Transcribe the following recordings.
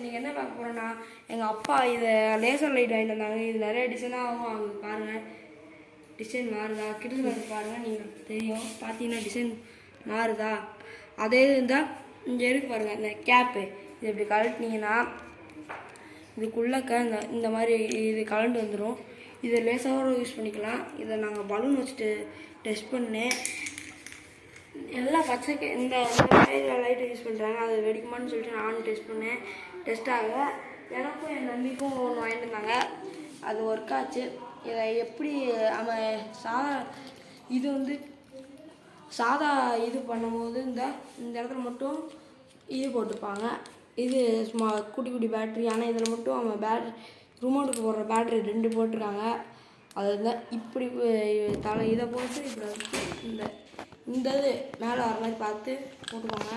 இன்றைக்கி என்ன பார்க்க போகிறோன்னா எங்கள் அப்பா இதை லேசர் லைட் வாங்கிட்டு வந்தாங்க. இது நிறைய டிசைனாக ஆகும். அவங்க பாருங்கள் டிசைன் மாறுதா, கிட்ட வந்து பாருங்கள், நீங்கள் தெரியும். பார்த்தீங்கன்னா டிசைன் மாறுதா. அதே இருந்தால் இங்கே இருக்கு பாருங்கள், இந்த கேப்பு இது இப்படி கழட்டினீங்கன்னா இதுக்குள்ளக்க இந்த மாதிரி இது கலண்டு வந்துடும். இதை லேசாக யூஸ் பண்ணிக்கலாம். இதை நாங்கள் பலூன் வச்சுட்டு டெஸ்ட் பண்ணேன். எல்லாம் பச்சைக்கு இந்த லைட்டை யூஸ் பண்ணுறாங்க. அது வெடிக்குமான்னு சொல்லிட்டு நானும் டெஸ்ட் பண்ணேன். டெஸ்ட் ஆக எனக்கும் என் தம்பிக்கும் ஒன்று வாங்கிட்டு இருந்தாங்க. அது ஒர்க் ஆச்சு. இதை எப்படி அவன் இது வந்து சாதா இது பண்ணும்போது இந்த இடத்துல மட்டும் இது போட்டிருப்பாங்க. இது சும்மா குட்டி குட்டி பேட்ரி. ஆனால் இதில் மட்டும் அவன் ரிமோட்டுக்கு போடுற பேட்ரி 2 போட்டிருக்காங்க. அது வந்து இப்படி இதை போட்டு இப்படி வந்து இந்த இது மேலே வர மாதிரி பார்த்து போட்டுக்கோங்க.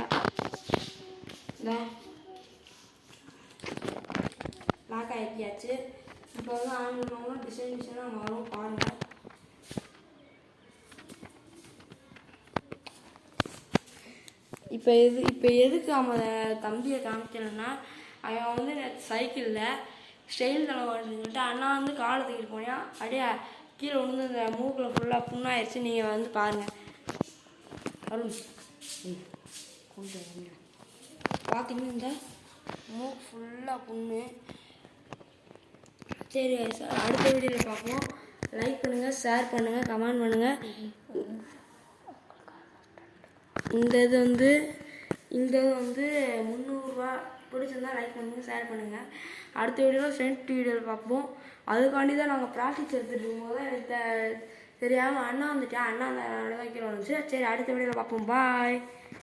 இந்த லாக் ஆகியாச்சு. இப்போ வந்து ஆன் பண்ணவங்களும் டிசைனாக மாறும் பாருங்கள். இப்போ எதுக்கு அவன் தம்பியை காமிக்கலைன்னா, அவன் வந்து சைக்கிளில் ஸ்டைல் தலைவான்னு சொல்லிட்டு அண்ணா வந்து காலை தூக்கிட்டு போனியா அப்படியே கீழே விழுந்து இந்த மூக்கில் ஃபுல்லாக புண்ணாயிடுச்சு. நீங்கள் வந்து பாருங்கள். அருண் கொண்டு வரீங்க. பார்த்தீங்கன்னா இந்த மூக்கு ஃபுல்லாக புண்ணு. சரி சார், அடுத்த வீடியோவில் பார்ப்போம். லைக் பண்ணுங்கள், ஷேர் பண்ணுங்கள், கமெண்ட் பண்ணுங்கள். இந்த இது வந்து 300 ரூபா. பிடிச்சிருந்தா லைக் பண்ணுங்கள், ஷேர் பண்ணுங்கள். அடுத்த வீடியோவில் ஃப்ரெண்ட் வீடியோவில் பார்ப்போம். அதுக்காண்டி தான் நாங்கள் ப்ராக்டிஸ் எடுத்துகிட்டு இருக்கும்போது தான் எனக்கு தெரியாமல் அண்ணா வந்துட்டேன். அண்ணா அந்த கீழே வந்துச்சு. சரி, அடுத்த வீடியோவில் பார்ப்போம். பாய்.